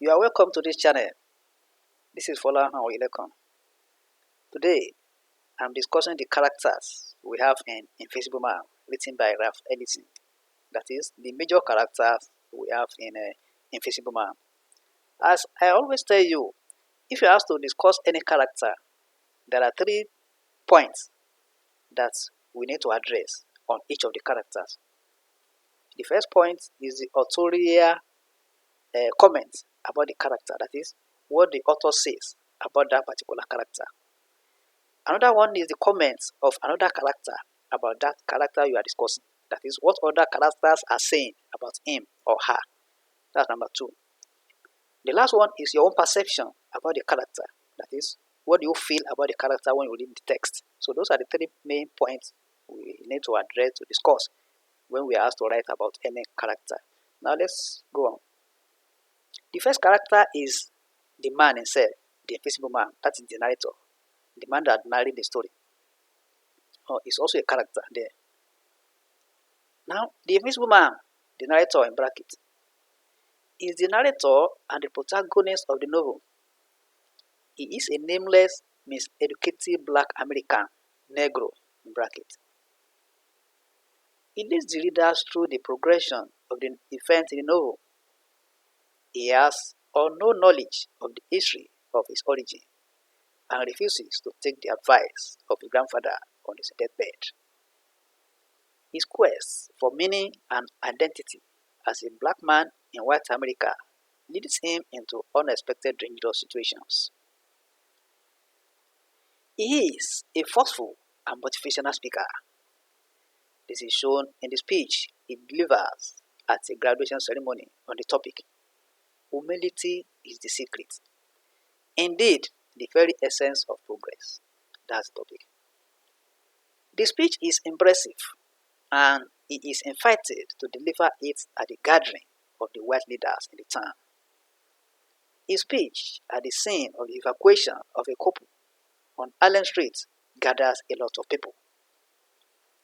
You are welcome to this channel. This is Fola Ilekon. Today, I'm discussing the characters we have in Invisible Man, written by Ralph Ellison. That is, the major characters we have in Invisible Man. As I always tell you, if you ask to discuss any character, there are 3 points that we need to address on each of the characters. The first point is the authorial comment about the character, that is, what the author says about that particular character. Another one is the comments of another character about that character you are discussing, that is, what other characters are saying about him or her. That's number 2. The last one is your own perception about the character, that is, what do you feel about the character when you read the text. So those are the 3 main points we need to address, to discuss when we are asked to write about any character. Now let's go on. The first character is the man himself, the invisible man. That is the narrator, the man that narrated the story. Is also a character there. Now, the invisible man, the narrator in bracket, is the narrator and the protagonist of the novel. He is a nameless, miseducated black American, Negro in bracket. He leads the readers through the progression of the events in the novel. He has or no knowledge of the history of his origin and refuses to take the advice of his grandfather on his deathbed. His quest for meaning and identity as a black man in white America leads him into unexpected dangerous situations. He is a forceful and motivational speaker. This is shown in the speech he delivers at a graduation ceremony on the topic, "Humility is the secret. Indeed, the very essence of progress." That's the topic. The speech is impressive, and he is invited to deliver it at the gathering of the white leaders in the town. His speech at the scene of the evacuation of a couple on Allen Street gathers a lot of people.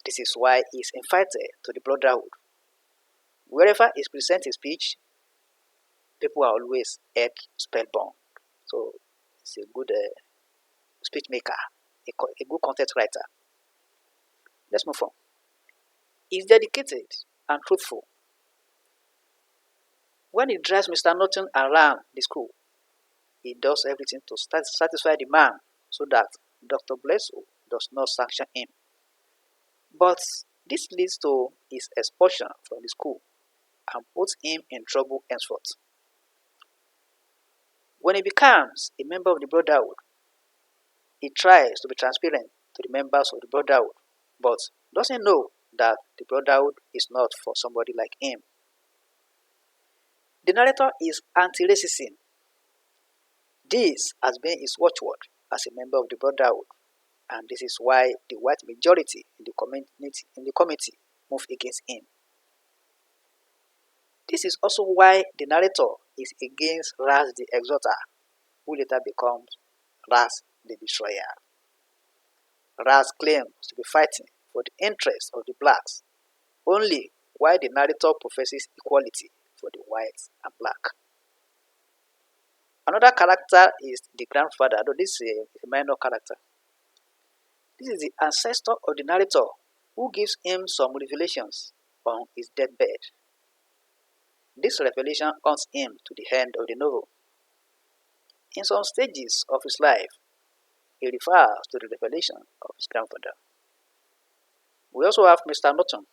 This is why he is invited to the Brotherhood. Wherever he presents his speech, people are always held spellbound. So he's a good speech maker, a good content writer. Let's move on. He's dedicated and truthful. When he drives Mr. Norton around the school, he does everything to satisfy the man so that Dr. Bledsoe does not sanction him. But this leads to his expulsion from the school and puts him in trouble henceforth. When he becomes a member of the Brotherhood, he tries to be transparent to the members of the Brotherhood, but doesn't know that the Brotherhood is not for somebody like him. The narrator is anti-racism. This has been his watchword as a member of the Brotherhood, and this is why the white majority in the committee move against him. This is also why the narrator is against Ras the Exhorter, who later becomes Ras the Destroyer. Ras claims to be fighting for the interests of the blacks, only while the narrator professes equality for the whites and black. Another character is the grandfather, though this is a minor character. This is the ancestor of the narrator who gives him some revelations on his deathbed. This revelation haunts him to the end of the novel. In some stages of his life, he refers to the revelation of his grandfather. We also have Mr. Norton.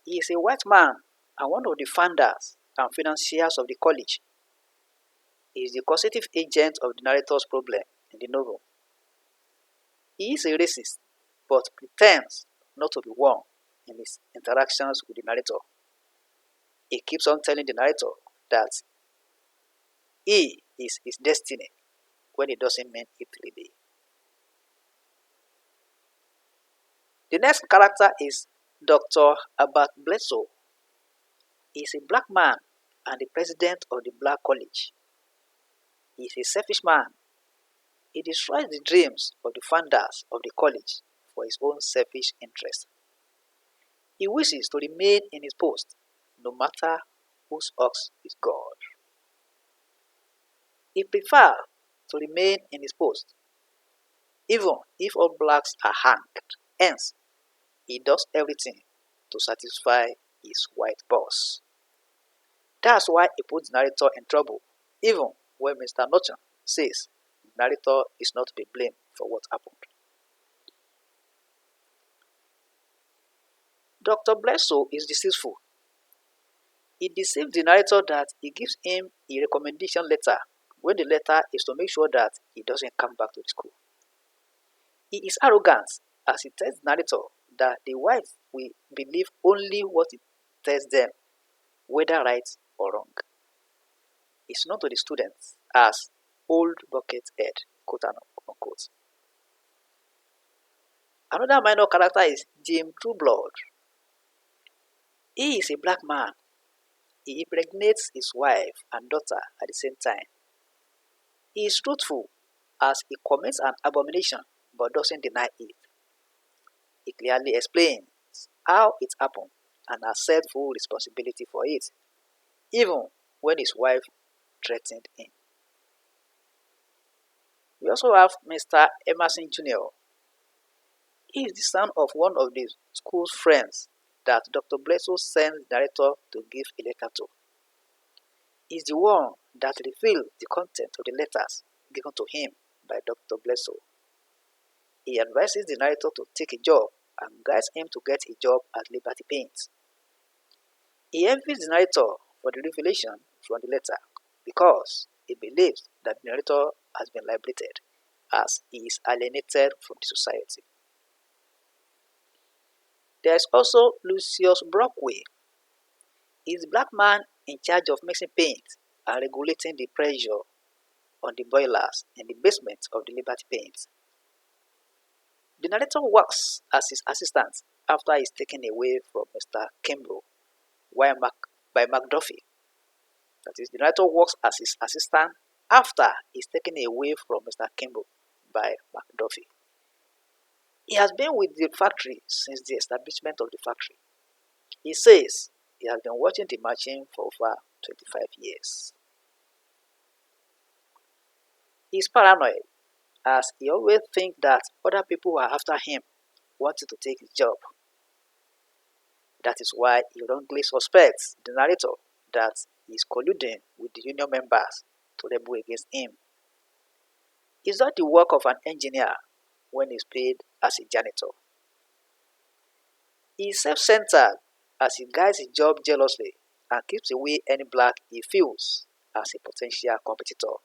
He is a white man and one of the founders and financiers of the college. He is the causative agent of the narrator's problem in the novel. He is a racist, but pretends not to be one in his interactions with the narrator. He keeps on telling the narrator that he is his destiny when he doesn't mean it really. The next character is Dr. Albert Bledsoe. He is a black man and the president of the Black College. He is a selfish man. He destroys the dreams of the founders of the college for his own selfish interest. He wishes to remain in his post, no matter whose ox is God. He prefers to remain in his post, even if all blacks are hanged. Hence, he does everything to satisfy his white boss. That's why he puts the narrator in trouble, even when Mr. Norton says the narrator is not to be blamed for what happened. Dr. Bledsoe is deceitful. He deceives the narrator that he gives him a recommendation letter when the letter is to make sure that he doesn't come back to the school. He is arrogant as he tells the narrator that the whites will believe only what he tells them, whether right or wrong. It's known to the students as old bucket head, quote unquote. Another minor character is Jim Trueblood. He is a black man. He impregnates his wife and daughter at the same time. He is truthful as he commits an abomination but doesn't deny it. He clearly explains how it happened and accepts full responsibility for it, even when his wife threatened him. We also have Mr. Emerson Jr. He is the son of one of the school's friends that Dr. Bledsoe sends the narrator to give a letter to. He is the one that revealed the content of the letters given to him by Dr. Bledsoe. He advises the narrator to take a job and guides him to get a job at Liberty Paints. He envies the narrator for the revelation from the letter because he believes that the narrator has been liberated as he is alienated from the society. There is also Lucius Brockway. He is the black man in charge of mixing paint and regulating the pressure on the boilers in the basement of the Liberty Paints. The narrator works as his assistant after he is taken away from Mr. Kimbrough by McDuffie. That is, the narrator works as his assistant after he is taken away from Mr. Kimbrough by McDuffie. He has been with the factory since the establishment of the factory. He says he has been watching the machine for over 25 years. He is paranoid as he always thinks that other people are after him, wanting to take his job. That is why he wrongly suspects the narrator that he is colluding with the union members to rebel against him. He is not the work of an engineer when he is paid as a janitor. He is self-centered as he guides his job jealously and keeps away any black he feels as a potential competitor.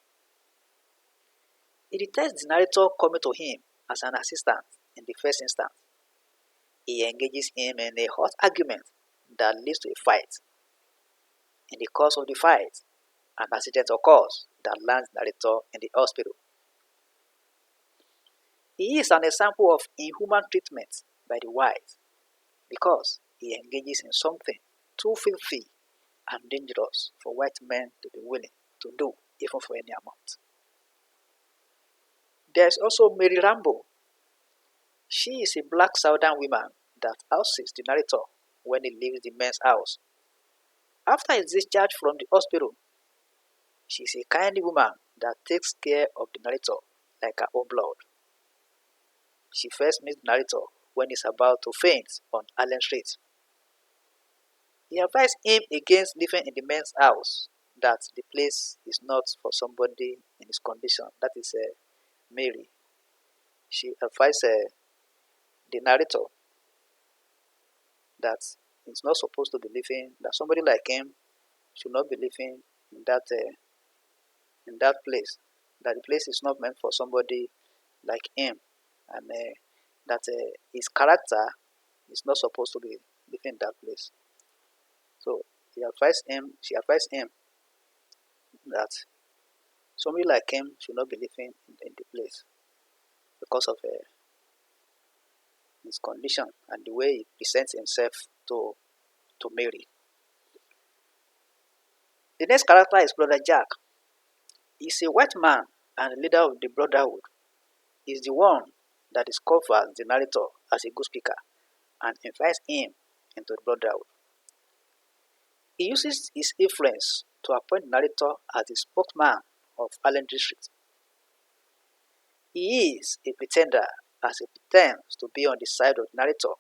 He detests the narrator coming to him as an assistant in the first instance. He engages him in a hot argument that leads to a fight. In the course of the fight, an accident occurs that lands the narrator in the hospital. He is an example of inhuman treatment by the whites because he engages in something too filthy and dangerous for white men to be willing to do even for any amount. There is also Mary Rambo. She is a black southern woman that houses the narrator when he leaves the men's house. After his discharge from the hospital, she is a kind woman that takes care of the narrator like her own blood. She first meets the narrator when he is about to faint on Allen Street. He advised him against living in the men's house, that the place is not for somebody in his condition. That is Mary. She advised the narrator that he's not supposed to be living, that somebody like him should not be living in that place, that the place is not meant for somebody like him, and that his character is not supposed to be living in that place. So she advised him that somebody like him should not be living in the place because of his condition and the way he presents himself to Mary. The next character is Brother Jack. He's a white man and leader of the Brotherhood. He's the one that discovers the narrator as a good speaker and invites him into the Brotherhood. He uses his influence to appoint the narrator as the spokesman of Allen District. He is a pretender as he pretends to be on the side of the narrator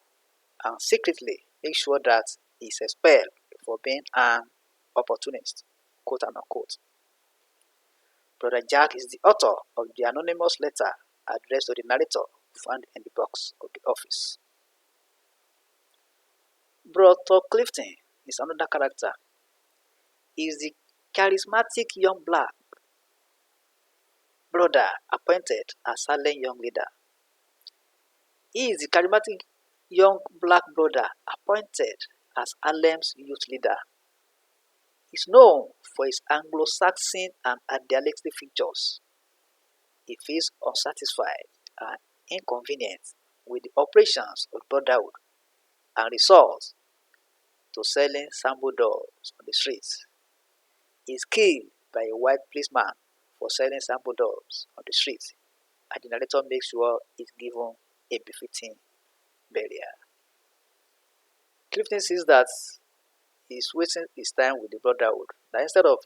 and secretly makes sure that he is expelled for being an opportunist, quote unquote. Brother Jack is the author of the anonymous letter addressed to the narrator found in the box of the office. Brother Clifton is another character. He is the charismatic young black brother appointed as Harlem young leader. He is the charismatic young black brother appointed as Harlem's youth leader. He is known for his Anglo-Saxon and idealistic features. He feels unsatisfied and inconvenienced with the operations of brotherhood and resorts to selling sample dolls on the streets. He is killed by a white policeman for selling sample dolls on the streets, and the narrator makes sure he is given a befitting burial. Clifton sees that he is wasting his time with the brotherhood. That instead of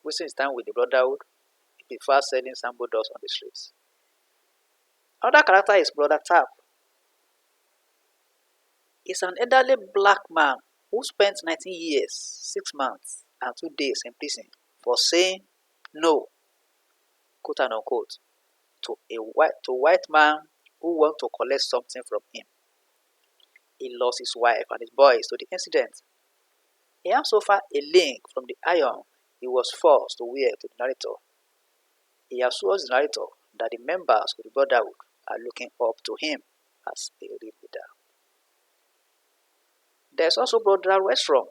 wasting his time with the brotherhood, he prefers selling sample dolls on the streets. Another character is Brother Tap. He's an elderly black man who spent 19 years, 6 months, and 2 days in prison for saying no, quote unquote, to a white man who wanted to collect something from him. He lost his wife and his boys to the incident. He has so far a link from the iron he was forced to wear to the narrator. He assures the narrator that the members of the brotherhood are looking up to him as a real leader. There's also Brother Westrom.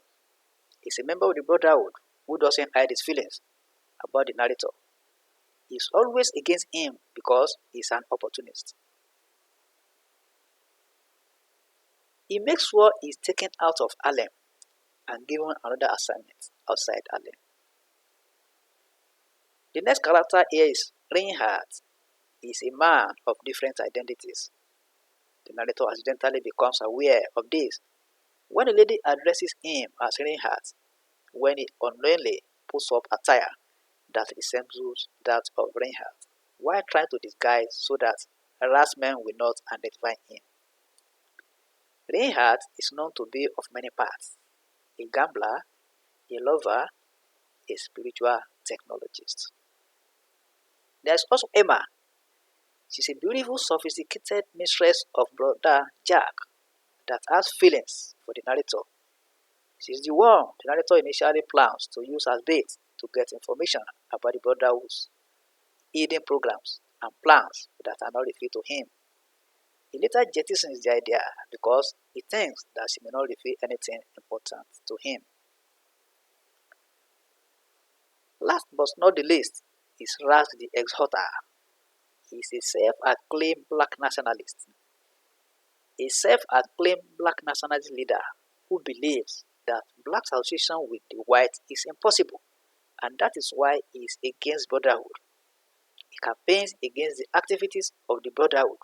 He's a member of the brotherhood who doesn't hide his feelings about the narrator. He's always against him because he's an opportunist. He makes sure he's taken out of Harlem and given another assignment outside Harlem. The next character here is Reinhardt. He is a man of different identities. The narrator accidentally becomes aware of this when a lady addresses him as Reinhardt, when he unknowingly puts up attire that resembles that of Reinhardt, while trying to disguise so that harassment will not identify him. Reinhardt is known to be of many parts: a gambler, a lover, a spiritual technologist. There's also Emma. She's a beautiful, sophisticated mistress of Brother Jack that has feelings for the narrator. She's the one the narrator initially plans to use as bait to get information about the brotherhood's hidden programs and plans that are not revealed to him. He later jettisons the idea because he thinks that she may not reveal anything important to him. Last but not the least is Ras the Exhorter. He is a self-acclaimed black nationalist. A self-acclaimed black nationalist leader who believes that black association with the white is impossible, and that is why he is against brotherhood. He campaigns against the activities of the brotherhood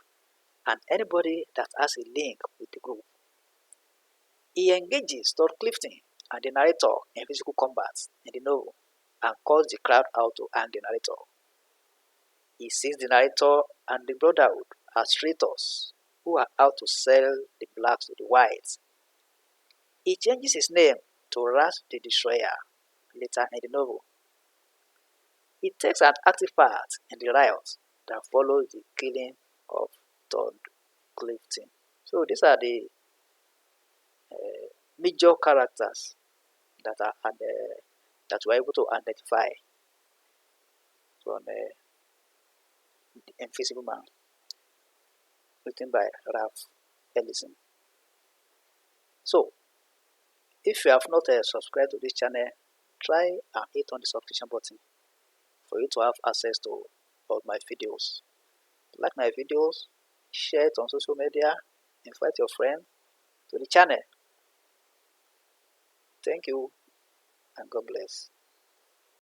and anybody that has a link with the group. He engages Todd Clifton and the narrator in physical combat in the novel and calls the crowd out to hang the narrator. He sees the narrator and the brotherhood as traitors who are out to sell the blacks to the whites. He changes his name to Ras the Destroyer later in the novel. He takes an active part in the riots that follows the killing of Todd Clifton. So these are the major characters that are that we're able to identify from the Invisible Man, written by Ralph Ellison. So, if you have not subscribed to this channel, try and hit on the subscription button for you to have access to all my videos. Like my videos, share it on social media, invite your friend to the channel. Thank you and God bless.